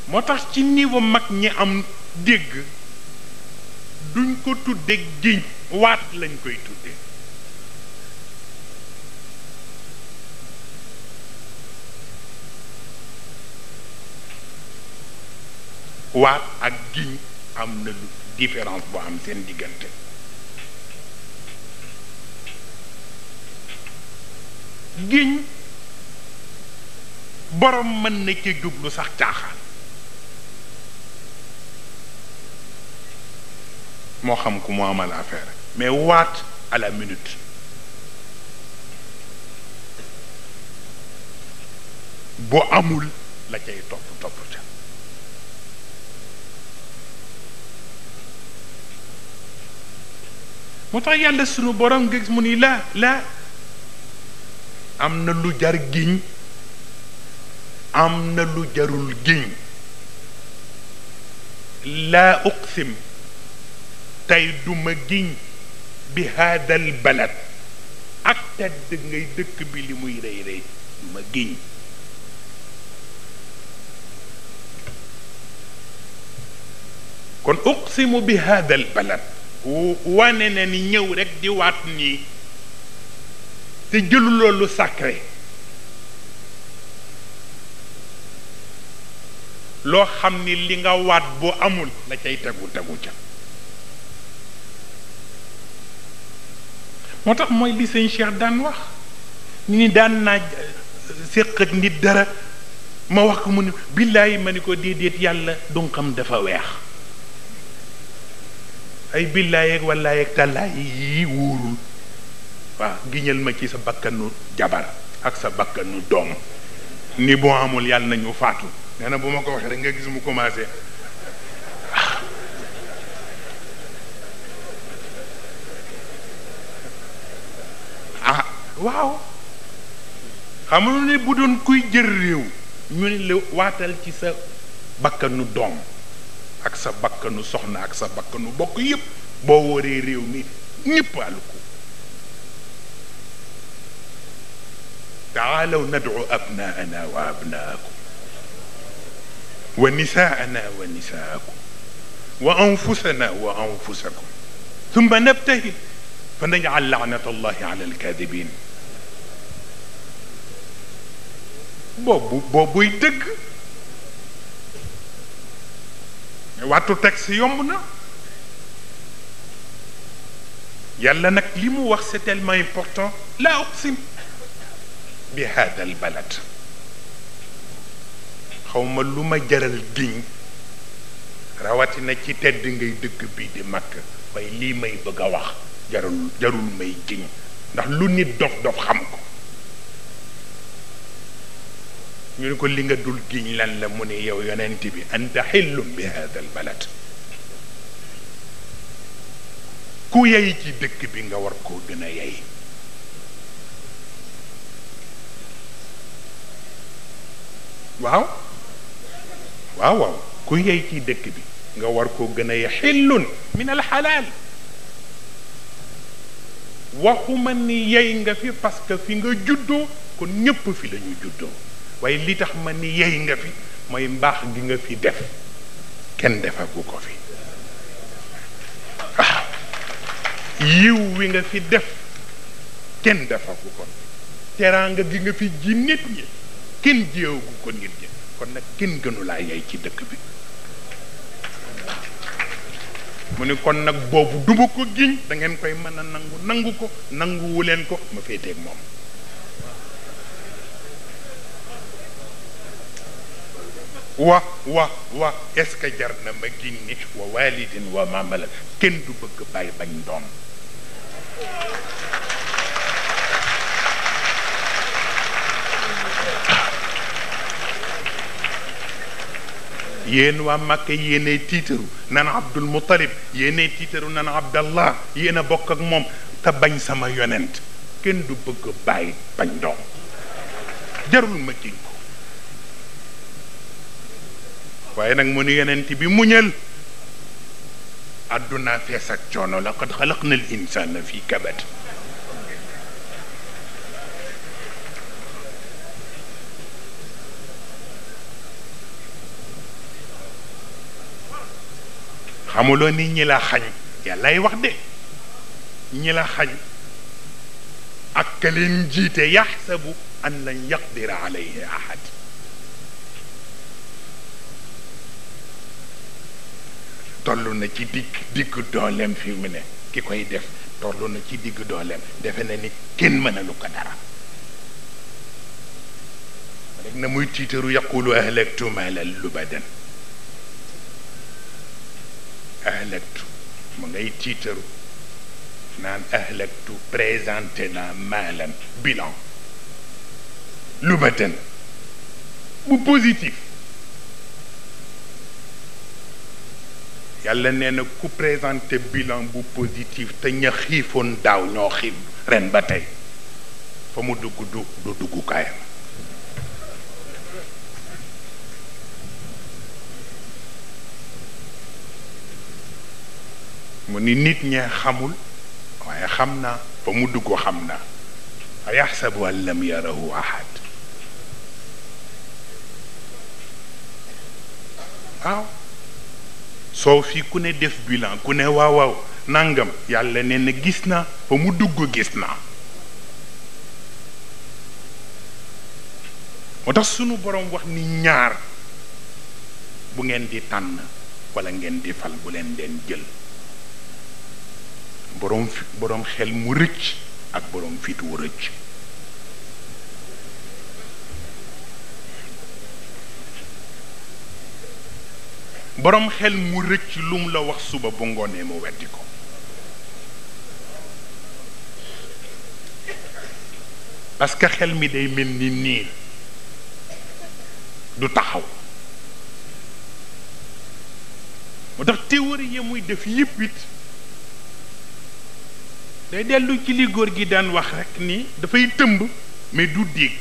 moo tax ci niveau mag ñi am dégg duñ ko tudde giñ waat lañ koy tudde waat ak giñ am na lu différence bu am seen diggante giñ borom mën na ci jublu sax caaxaan moo xam ku mu amal affaire mais waat à la minute bu amul la cay topp ca moo tax yàlla sunu borom nga gis mu ni la am na lu jar giñ am na lu jarul giñ laa uqsim tey duma giñ bi haadal balad ak tedd ngay dëkk bi li muy rëy rëy duma giñ kon uqsimu bi haadal balad wane na ni ñëw rekk di waat nii te jëlu loolu sacré loo xam ni li nga waat bu amul la cay tegu ca moo tax mooy li sëñ Cheikh daan wax ni daan naa séq ak nit dara ma wax ko mu ne billaahi ma ni ko déedéet yàlla du xam dafa weex ay billaahi ak wallaahi ak tàllaahi yii wóorul waaw giñal ma ci sa bakkanu jabar ak sa bakkanu doom ni boo amul yàlla nañu faatu nee na bu ma ko waxee rek nga gis mu commencé waaw xam nga ne bu doon kuy jël réew ñu ne la waatal ci sa bakkanu doom ak sa bakkanu soxna ak sa bakkanu bokk yépp boo wóoree réew mi ñépp àllu ko taalaw nadu abnaana wa abnaakum wa nisaana wa nisaakum wa anfusana wa anfusakum thumma nabtahil fa najal laanata allahi ala alkadibin boobuy dëgg wattu texte yomb na yàlla nag li mu wax c'est tellement important la uqsim bi hada al balad xawma lu ma jaral giñ rawatina ci tedd ngay dëkk bi di Makka waaye lii may bëgg a wax jarul may giñ ndax lu nit dof xam ko ñu ne ko li nga dul giñ lan la mu ne yow yonent bi anta xillum bi hada al balad ku yey ci dëkk bi nga war koo gën a yey waaw ku yey ci dëkk bi nga war koo gën a yey xillun min al xalaal waxuma ni yey nga fi parce que fi nga juddoo kon ñépp fi la ñu juddoo waaye li tax ma ni yey nga fi mooy mbaax gi nga fi def kenn defagu ko fi waaw yiw wi nga fi def kenn defagu ko teraanga gi nga fi ji nit ñi kenn jéewagu ko nit ñi kon nag kenn gënu laa yey ci dëkk bi mu ni kon nag boobu duma ko giñ da ngeen koy mën a nangu ko nanguwu leen ko ma féeteeg moom wa est-ce que jar na ma giñ ni wa walidin wa ma malak kenn du bëgg bàyyi bañ doom yéen waa Makka yéenay tiitaru nan Abdul Muttalib yéenay tiitaru nan Abdallah yéen a bokk ak moom te bañ sama yonent kenn du bëgg bàyyi bañ doom jarul ma giñ ko waaye nag mu ni yonent bi muñal àdduna fees ak coono laqad xalaqna al insana fi kabad xamuloo ni ñi la xañ yàllay wax de ñi la xañ ak ka leen jiite yaxsabu an lan yaqdira alayhi ahad toll na ci digg dooleem fi mu ne ki koy def toll na ci digg dooleem defe na ni kenn mënalu ko dara rek na muy tiitaru yaqulu ahlaktu maalan lubadan ahlaktu mu ngay tiitaru naan ahlaktu présenté naa maalan bilan lubadan bu positif yàlla nee na ku présenté bilan bu positif te ña xiifoon daaw ñoo xiif ren ba tey fa mu dugg du duggukaayam mu ni nit ñee xamul waaye xam naa fa mu dugg xam naa a yaxsabu an lam yarahu ahad waaw soo fi ku ne def bilan ku ne waaw waaw nangam yàlla nee na gis naa fa mu dugg gis naa moo tax sunu boroom wax ni ñaar bu ngeen di tànn walla ngeen di fal bu leen jël boroom xel mu rëcc ak boroom fit wu rëcc boroom xel mu rëcc lu mu la wax suba bu ngoonee mu weddi ko parce que xel mi day mel ni nii du taxaw moo tax théorie yi muy def yëpp it day dellu ci li góor gi daan wax rekk ni dafay tëmb mais du dégg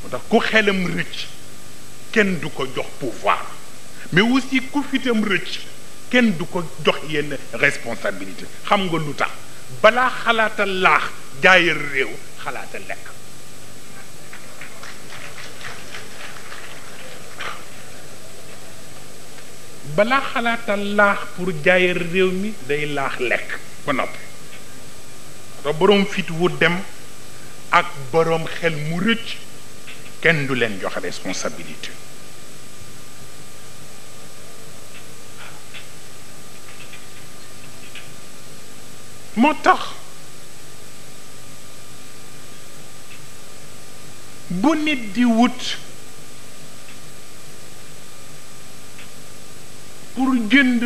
moo tax ku xelam rëcc kenn du ko jox pouvoir mais aussi ku fitam rëcc kenn du ko jox yenn responsabilité xam nga lu tax balaa xalaata laax jaayal réew xalaata lekk balaa xalaata laax pour jaayal réew mi day laax lekk ba noppi te boroom fit wu dem ak boroom xel mu rëcc kenn du leen jox responsabilité moo tax bu nit di wut pour jënd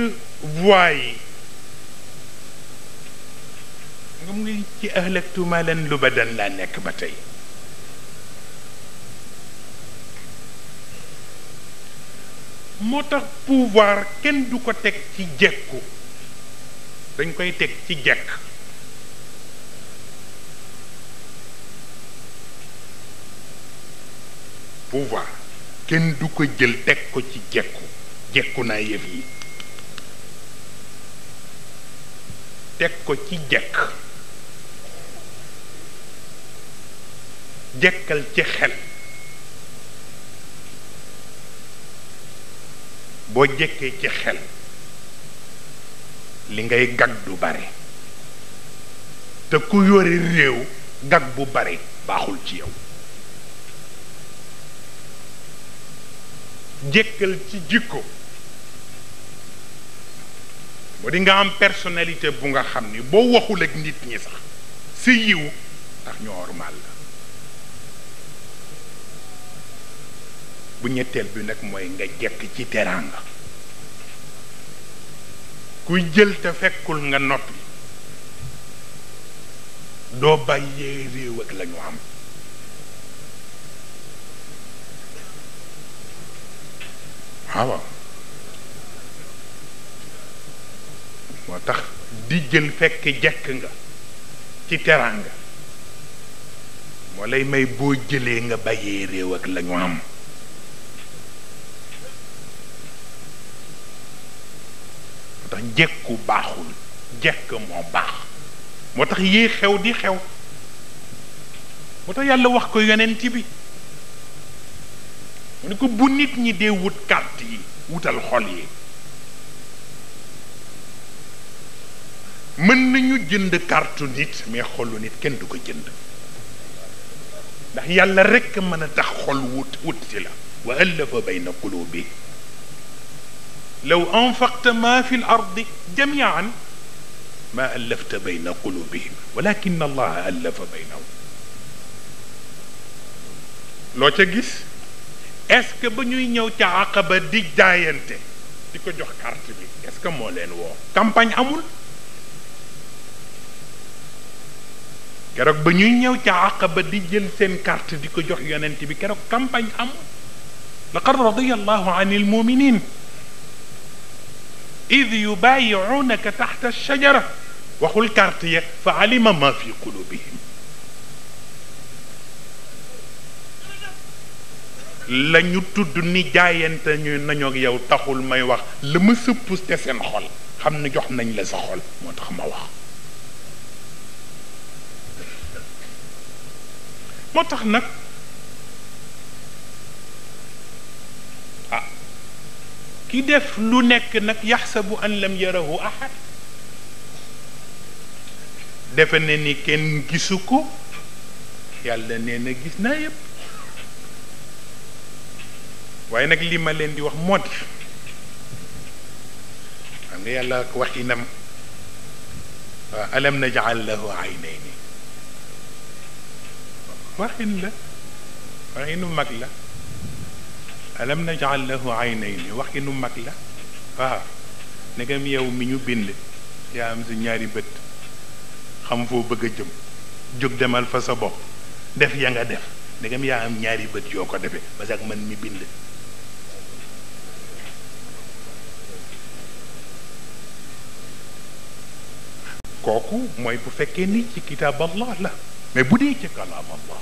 voix yi nga mu ngi ci ahlaktu maalan lubadan laa nekk ba tey moo tax pouvoir kenn du ko teg ci jekku dañ koy teg ci jekk pouvoir kenn du ko jël teg ko ci jekku naa yëf yi teg ko ci jekkal ci xel boo jekkee ci xel li ngay gag du bare te ku yore réew gag bu bare baaxul ci yow jekkal ci jikko moo di nga am personnalité bu nga xam ni boo waxul ak nit ñi sax sa yiw tax ñu normal la bu ñetteel bi nag mooy nga jekk ci teraanga kuy jël te fekkul nga noppi doo bàyyee réew ak lañu am waaw moo tax di jël fekk jekk nga ci teraanga moo lay may boo jëlee nga bàyyee réew ak lañu am moo tax jekku baaxul jekk moo baax moo tax yii xew di xew moo tax yàlla wax ko yonent bi mu ne ko bu nit ñi dee wut carte yi wutal xol yi. mën nañu jënd carte nit mais xolu nit kenn du ko jënd ndax yàlla rekk mën a tax xol wut si la. wa allafa bayna qulubi law anfaqta ma fi l ardi jamian ma allafta bayna qulubihim walakin allaha allafa baynahum. loo ca gis est-ce que ba ñuy ñëw ca Aqaba di jaayante di ko jox carte bi est-ce que moo leen woo campagne amul. keroog ba ñuy ñëw ca Aqaba di jël seen carte di ko jox yonent bi keroog campagne amul. laqad radiya allahu an almuminin id yubayi'unaka taxta alshajara waxul carte ya fa alima ma fi qulubihim. la ñu tudd ni jaayante ñu nañu ak yow taxul may wax la ma sëpp te seen xol xam ne jox nañ la sa xol moo tax ma wax. moo tax nag ki def lu nekk nag yaxsabu an lam yarahu ahad defe ne ni kenn gisu ko yàlla nee na gis naa yépp. waaye nag li ma leen di wax moo di xam nga yàlla ak waxinam alam naj'al lahu aynayni waxin la waxinu mag la. alam naj'al lahu aynayni waxinu mag la. waaw ndegam yow mi ñu bind yaa am si ñaari bët xam foo bëgg a jëm jóg demal fa sa bopp def ya nga def ndegam yaa am ñaari bët yoo ko defee parce que man mi bind. kooku mooy bu fekkee ni ci kitaab Allah la mais bu dee ci kalaam Allah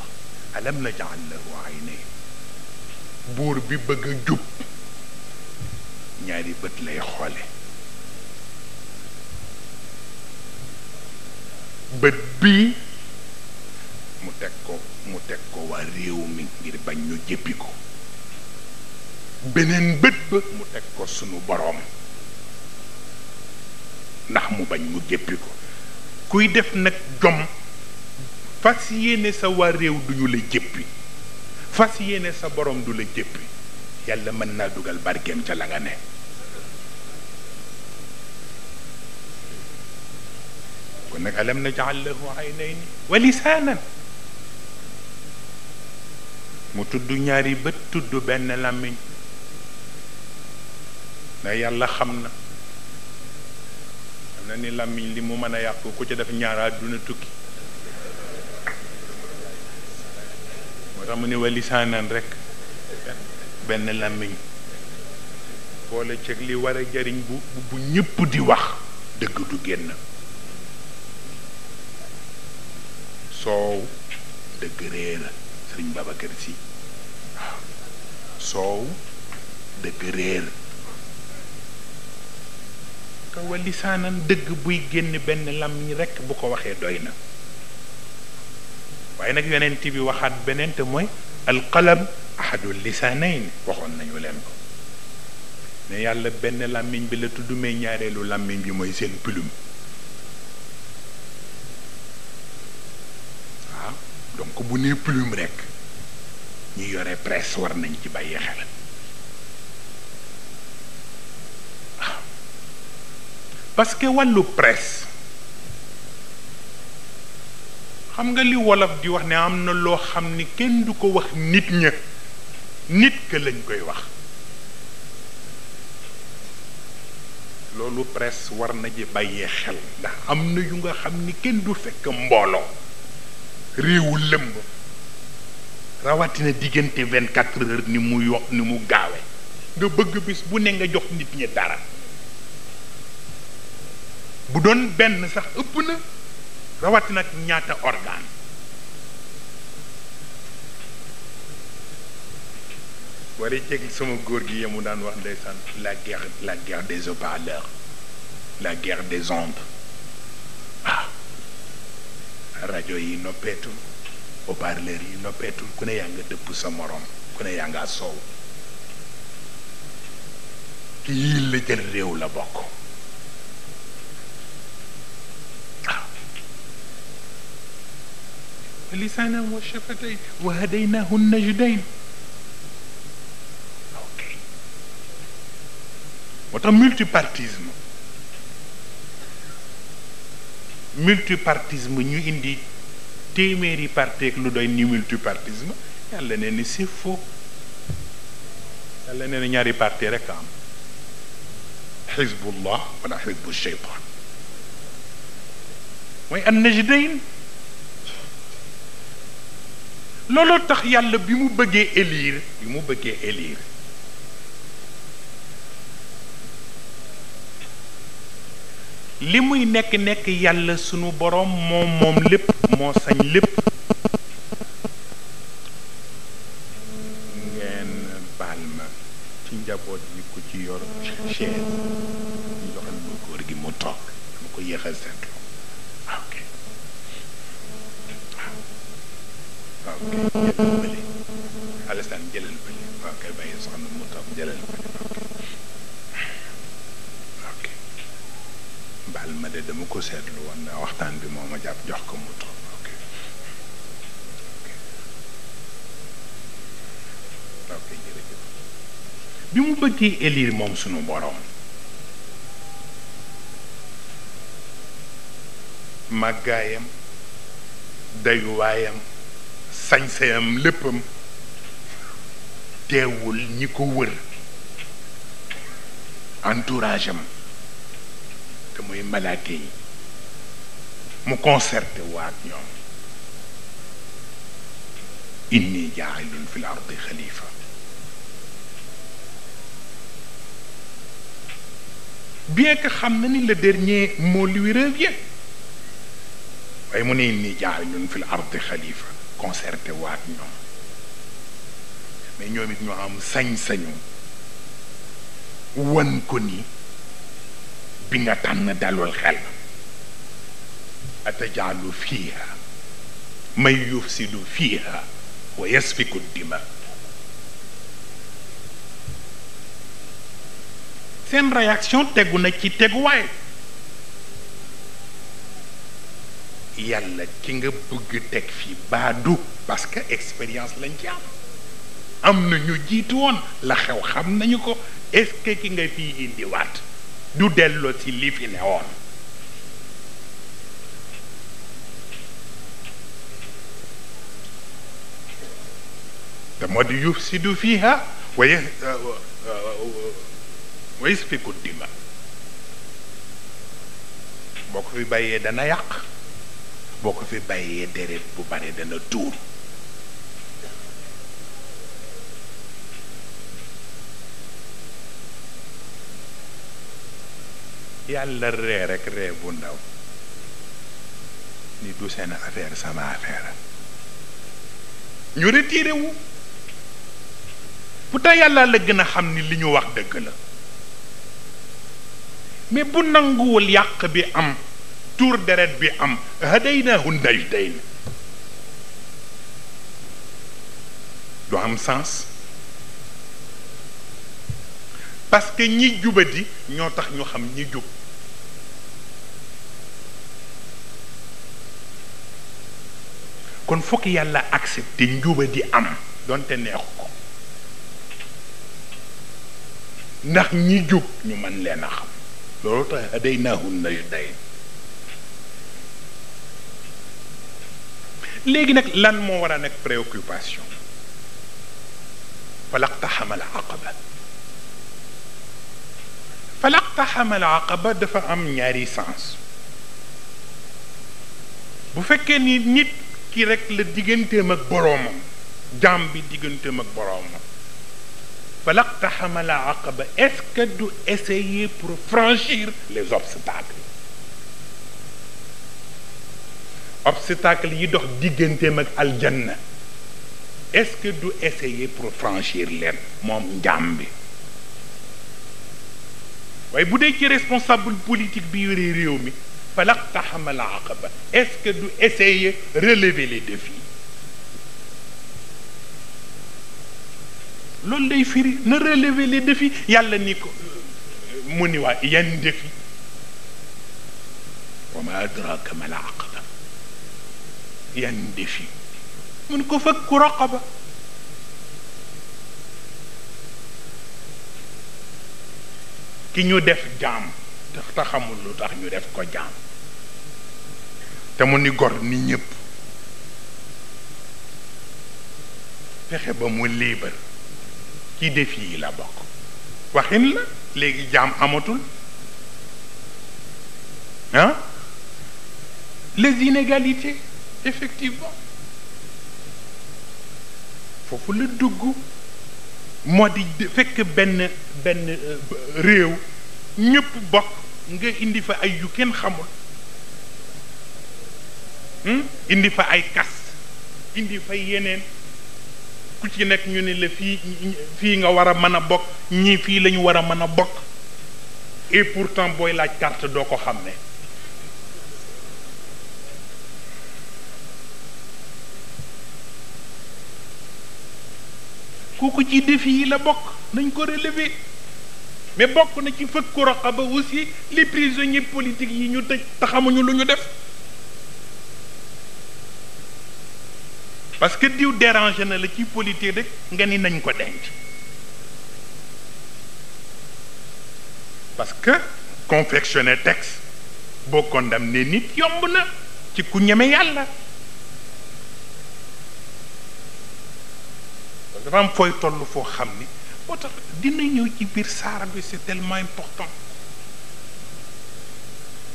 alam naj'al lahu aynayni buur bi bëgg a jub ñaari bët lay xoole. bët bii mu teg ko waa réew mi ngir bañ ñu jéppi ko. beneen bët ba mu teg ko sunu boroom ndax mu bañ mu jéppi ko. kuy def nag jom fas yéene sa waa réew duñu la jéppi fas yéene sa borom du la jéppi yàlla mën naa dugal barkeem ca la nga ne. kon nag alam naj'al lahu aynayni wa lisaanan mu tudd ñaari bët tudd benn làmmiñ ndax yàlla xam na ni làmmiñ li mu mën a yàq ku ci def ñaar àdduna tukki moo tax mu ne wa lisaanan rek benn làmmiñ boole ceeg li war a jariñ bu ñëpp di wax dëgg du génn. soow dëgg réer sëriñ Babacar Si waaw soow dëgg réer ka wa lisaanan dëgg buy génn benn làmmiñ rekk bu ko waxee doy na. waaye nag yonent bi waxaat beneen te mooy alqalam ahadul lisaanayn waxoon nañu leen ko ne yàlla benn làmmiñ bi la tudd mais ñaareelu làmmiñ bi mooy seen plume. waaw donc bu nee plume rekk ñi yore presse war nañ ci bàyyi xel. waaw parce que wàllu presse xam nga li wolof di wax ne am na loo xam ni kenn du ko wax nit ña nit ka lañ koy wax. loolu presse war na ji bàyyee xel ndax am na yu nga xam ni kenn du fekk mbooloo réewu lëmb rawatina diggante 24 heures ni mu ni mu gaawe nga bëgg bis bu ne nga jox nit ñi dara bu doon benn sax ëpp na rawatina ak ñaata organe. wala ceeg sama góor gi yemu daan wax ndeysaan la guerre des haut-parleurs la guerre des ondes. waaw rajo yi noppeetul haut-parleurs yi noppeetul ku ne yaa nga dëpp sa morom ku ne yaa ngaa soow ki yil la jël réew la bokk waaw lisaanan wa shafatayn wa hadaynaahu najdayn ok moo tax multipartisme ñu indi téeméeri parti ak lu doy ni multipartisme yàlla nee ni c'est faux yàlla nee na ñaari parti rek am xizbullah wala xizbu sheytaan mooy an najdayn looloo tax yàlla bi mu bëggee élire li muy nekk yàlla sunu boroom moom lépp moo sañ lépp ngeen baal ma ci njaboot yi ku ci yor chaise ñu joxal ma góor gi mu toog dama ko yéex a seetlu ok waaw ok jëlal bële Alassane jëlal bële waaw kay bàyyi soxna mu toog jëlal bële ok baal ma de dama ko seetlu woon na waxtaan bi moo ma jàpp jox ko mu toog ok ok jërëjëf bi mu bëggee élire moom sunu boroom màggaayam dayuwaayam sañseyam léppam teewul ñi ko wër entourage am te muy malaaka yi mu concerté waat ñoom inni jaa'ilun fil ardi xalifa bien que xam na ni le dernier mot lui revient waaye mu ne inni jaa'ilun fil ardi xalifa concerté waat ñoom mais ñoom it ñoo am sañ-sañu wan ko ni bi nga tànn dalul xel atajaalu fiiha man yufsidu fiiha wa yasfiku dima seen réaction tegu na ci teguwaay yàlla ki nga bëgg teg fi baadu parce que expérience lañ ci am na ñu jiitu woon la xew xam nañu ko est-ce que ki nga fii indiwaat du delloo ci li fi ne woon te moo di yufsidu fiiha wa yasfiku dima boo ko fi bàyyee dana yàq boo ko fi bàyyee deret bu bare dana tuur yàlla ree rek ree bu ndaw ni du seen affaire sama affaire ñu retiré wu pourtant yàlla la gën a xam ni li ñu wax dëgg la mais bu nanguwul yàq bi am tuur deret bi am hadaynaahu najdayn du am sens parce que ñi jubadi ñoo tax ñu xam ñi jub kon fokk yàlla accepté njubadi am donte neexu ko ndax ñi jub ñu mën leen a xam loolu tax hadaynaahu najdayn léegi nag lan moo war a nekk préoccupation falaqtaxama al aqaba falaqtaxama al aqaba dafa am ñaari sens bu fekkee ni nit ki rek la digganteem ak boroomam jaam bi digganteem ak boroomam falaqtaxama al aqaba est-ce que du essayer pour franchir les obstacles yi dox digganteem ak aljanna est-ce que du essayer pour franchir leen moom njaam bi waaye bu dee ci responsable politique bi yore réew mi falaqtaxama al aqaba est-ce que du essayer relever les défis loolu lay firi na relever les défis yàlla ni ko mu ni waa yan defi wa ma adraka mal aqaba yan defi mun ko fakku raqaba ki ñu def jaam te xamul lu tax ñu def ko jaam te mu ni gor ni ñëpp fexe ba mu libre ci défi yi la bokk waxin la léegi jaam amatul ah les inégalités effectivement foofu la dugg moo di fekk benn réew ñëpp bokk nga indi fa ay yu kenn xamul indi fa ay kas indi fa yeneen ku ci nekk ñu ne la fii nga war a mën a bokk ñii fii la ñu war a mën a bokk et pourtant booy laaj carte doo ko xam ne kooku ci défi yi la bokk nañ ko relever mais bokk na ci fëkku raqaba aussi les prisonniers politiques yi ñu tëj te xamuñu lu ñu def parce que diw dérangé na la ci politique rek nga ni nañ ko denc parce que confectionner texte boo condamné nit yomb na ci ku ñeme yàlla dafa am fooy toll foo xam ni moo tax dina ñëw ci biir saara bi c'est tellement important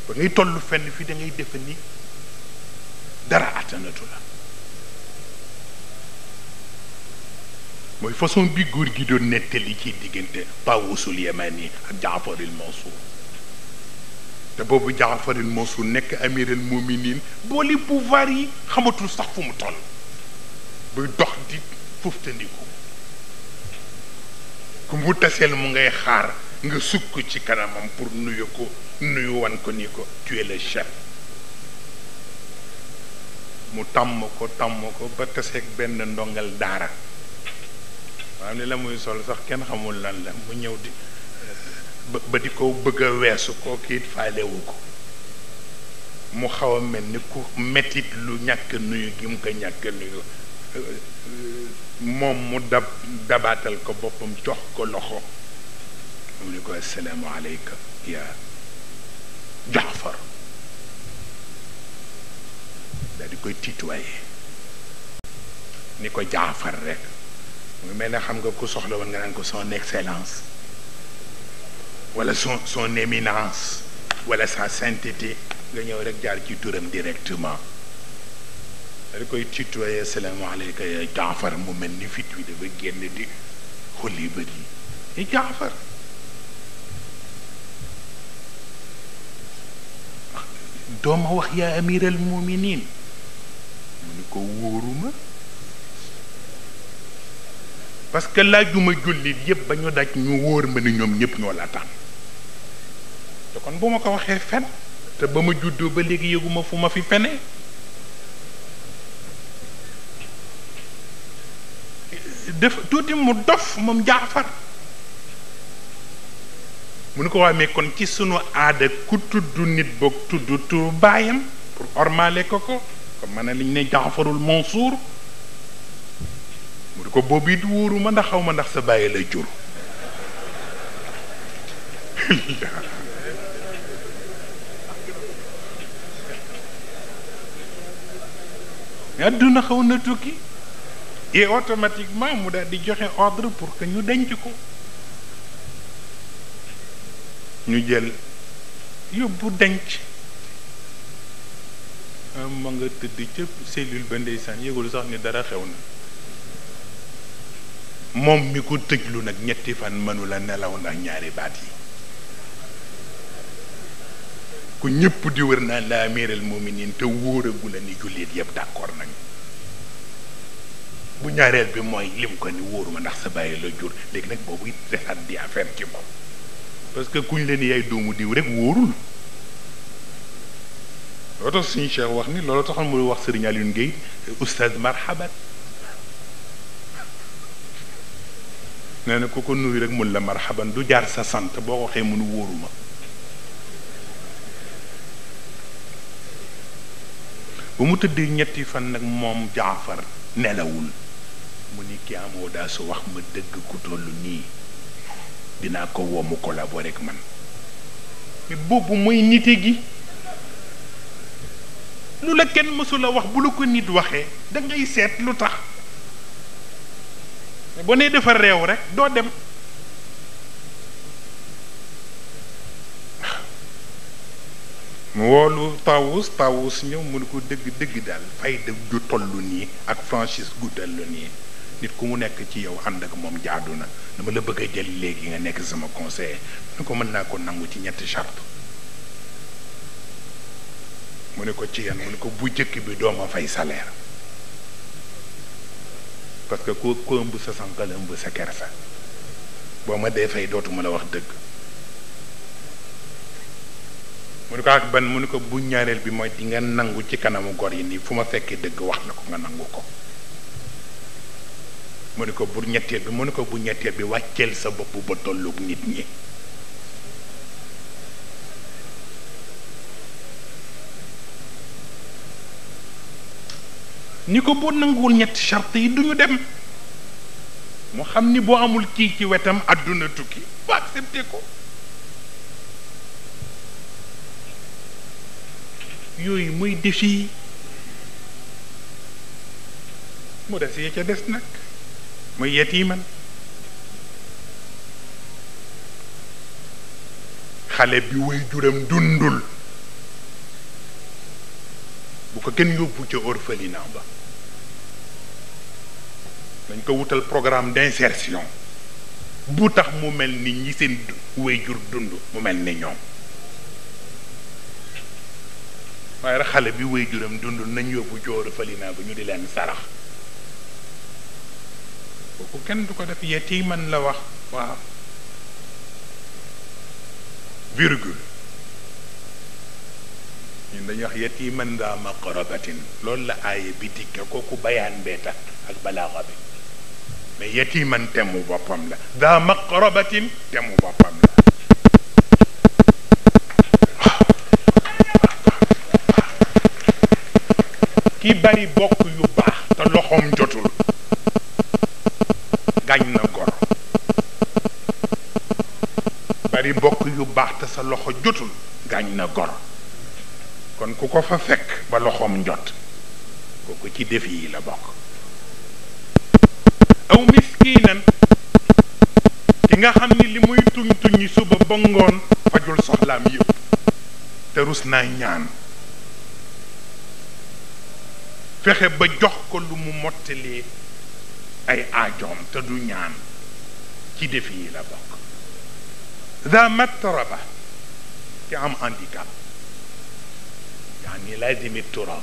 ba ngay toll fenn fi da ngay defe ni dara attanatu la mooy façon bi góor gi doon nettali ci diggante Tawusul Yamani ak Jaafaril Mansour te boobu Jaafaril Mansour nekk amiral muminin booli pouvoir yi xamatul sax fu mu toll buy dox di fuftandiku ku mu taseel mu ngay xaar nga sukk ci kanamam pour nuyu ko nuyu wan ko ni ko tu es le chef mu tàmm ko ba taseeg benn ndongal daara maanaam ni la muy sol sax kenn xamul lan la mu ñëw di ba di ko bëgg a weesu koo kiit faalewu ko mu xaw a mel ni ku mettit lu ñàkk nuyu gi mu ko ñàkk nuyu moom mu dabaatal ko boppam jox ko loxo mu ni ko assalaamu aleyka ya Jaafar daal di koy tutoyer ni ko Jaafar rek mu mel ne xam nga ku soxla woon nga naan ko son excellence wala son éminence wala sa sainteté nga ñëw rek jaar ci turam directement da koy tutoyer asalaamaaleykum ya Jaafar mu mel ni fit wi dafa génn di xolli bët yi Jaafar dooma wax yaa amiral muminin mu ni ko wóoruma parce que laajuma jullit yépp ba ñu daj ñu wóor ma ni ñoom ñépp ñoo la tànn te kon bu ma ko waxee fen te ba ma juddoo ba léegi yëguma fu ma fi fenee def tuuti mu dof moom Jaafar mu ni ko waa mais kon ci sunu aada ku tudd nit boog tudd turu baayam pour ormale ko comme man liñ ne Jaafarul Mansour mu ni ko boobu it wóoruma ndax xaw ma ndax sa bàyyi la jur àdduna xaw na tukki et automatiquement mu daal di joxe ordre pour que ñu denc ko ñu jël yóbbu denc ma nga tëdd ca cellule ba ndeysaan yëgul sax ni dara xew na moom mi ko tëjlu nag ñetti fan mënula nelaw ndax ñaari baat yi ku ñëpp di wër naan la amiral muminin te wóoragu la ni jullit yëpp d'accord nañ bu ñaareel bi mooy lim ko ni wóoruma ndax sa bàyyi la jur léegi nag boobu it defaat di affaire ci moom parce que kuñ leen yaay doomu diw rek wóorul loolu tax suñu cheikh wax ni loolu taxal mu wax Serigne Alioune Guèye oustaz marhaban nee na ku ko nuyu rek mun la marhaban du jaar sa sant boo ko waxee mënu wóoruma bu mu tëddee ñetti fan nag moom Jaafar nelawul mu ni ki amoo daa su wax ma dëgg ku toll nii dinaa ko woo mu collaborer ak man mais boobu mooy nite gi lu la kenn mësula wax bu la ko nit waxee da ngay seet lu tax boo nee dafa réew rek doo dem mu woolu Tawus ñëw mu ne ko dëgg daal fayda ju tollu nii ak franchise gu tollu nii nit ku mu nekk ci yow ànd ak moom jaadu na dama la bëgg a jël léegi nga nekk sama conseiller mu ne ko mën naa ko nangu ci ñetti charte mu ne ko ci yan mu ne ko bu jëkk bi doo ma fay salaire parce que ku ëmb sa sànqal ëmb sa kersa boo ma dee fay dootuma la wax dëgg mu ne ko ak ban mu ne ko bu ñaareel bi mooy di nga nangu ci kanamu gor yi nii fu ma fekkee dëgg wax la ko nga nangu ko mu ne ko bu ñetteel bi mu ne ko bu ñetteel bi wàcceel sa bopp ba tolloog nit ñi ni ko boo nanguwul ñetti charte yi duñu dem mu xam ni boo amul kii ci wetam àdduna tukki bu accepté ko yooyu muy défi mu des ya ca des nag muy yetiiman xale bi way juram dundul bu ko kenn yóbbu ca orphelinat ba dañ ko wutal programme d'insertion bu tax mu mel ni ñi seen way jur dund mu mel ni ñoom waaye rek xale bi way juram dundul nañ yóbbu ca orphelinat ba ñu di leen sarax kooku kenn du ko def yetiiman la wax waaw virgule ñun dañuy wax yatiman daa maqrabatin loolu la aaya bi dikke kooku bayaan bee tax ak balaaxa bi mais yatiman temu boppam la daa maqrabatin temu boppam la ki bari bokk yu baax te loxoom jotul gaañ na gor bari bokk yu baax te sa loxo jotul gaañ na gor kon ku ko fa fekk ba loxoom njot kooku ci def yi la bokk aw miskinan ki nga xam ni li muy tuñ suba ba ngoon fajul soxlaam yëpp te rus naa ñaan fexe ba jox ko lu mu mottalee ay aajoom te du ñaan ci def yi la bokk ذا متربة ki am handicap yaani laazimi turab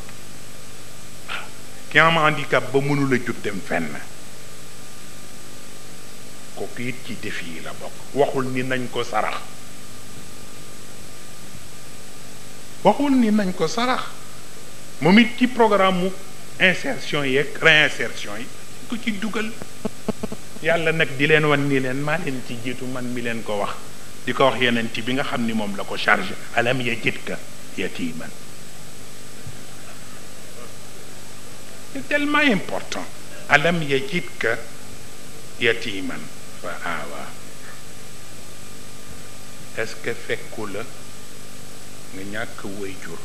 ki am handicap ba mënula jóg dem fenn kooku it ci def yi la bokk waxul ni nañ ko sarax moom it ci programme mu insertion yeeg réinsertion yi ko ci dugal yàlla nag di leen wan ni leen maa leen ci jiitu man mi leen ko wax di ko wax yeneen ci bi nga xam ni moom la ko chargé alam yajidka yatiman c'est tellement important alam yajidka yatiman fa awa est-ce que fekku la nga ñàkk waajur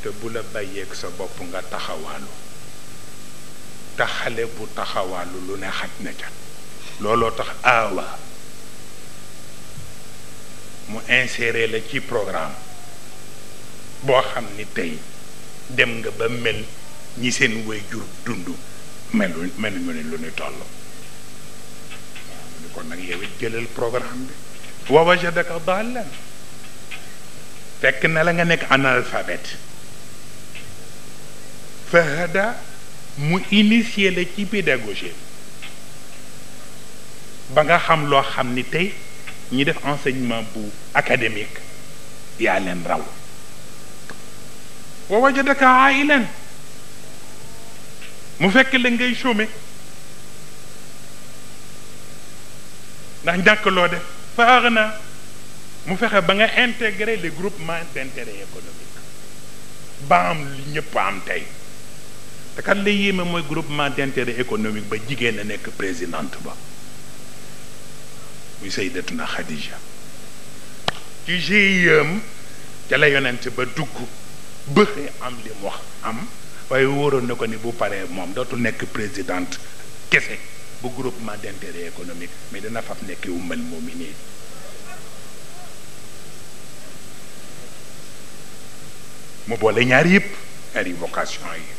te bu la bàyyeeg sa bopp nga taxawaalu te xale bu taxawaalu lu ne xaj na ca looloo tax awa mu inséré la ci programme boo xam ni tey dem nga ba mel ñi seen waajur dund meluñu ne lu ñu toll ni kon nag yow it jëlal programme bi wa wajadaka dallan fekk na la nga nekk analphabète fa hada mu initié la ci pédagogie ba nga xam loo xam ni tey ñi def enseignement bu académique yaa leen raw wa wajadaka ailan mu fekk la ngay chômer ndax ñàkk loo def faax na mu fexe ba nga intégrer les groupements d'intérêt économique ba am li ñëpp am tey te kat la yéeme mooy groupement d'intérêt économique ba jigéen a nekk présidente ba muy Sayyidatuna Khadija ci GIEM ca la yonent ba dugg bëxee am li mu wax am waaye wóoroon na ko ni bu paree moom dootul nekk présidente kese bu groupement d'intérêt économique mais dina faf nekk ummul mu'minin mu boole ñaar yëpp ñaari vocation yi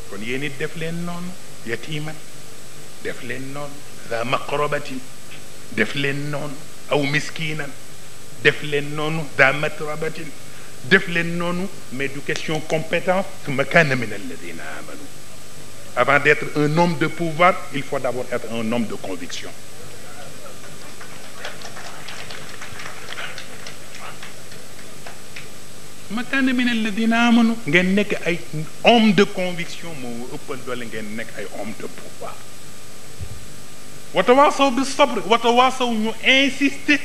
kon yéen it def leen noonu yatiman def leen noonu za maqrabatin def leen noonu aw miskinan def leen noonu za matrabatin def leen noonu mais du question compétence summa kaana min alladina amanu avant d'être un homme de pouvoir il faut d'abord être un homme de conviction ma kaana min alladina amanu ngeen nekk ay homme de conviction moo ëppal doole ngeen nekk ay homme de pouvoir watawaasaw bi sabri watawaasaw ñu insister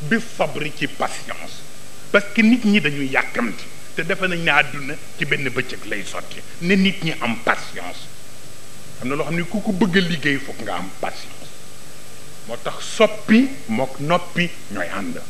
bi sabri ci patience parce que nit ñi dañuy yàkkamti te defe nañ ne àdduna ci benn bëccëg lay sotti ne nit ñi am patience am na loo xam ne ku ko bëgg a liggéey foog nga am patience moo tax soppi mook noppi ñooy ànd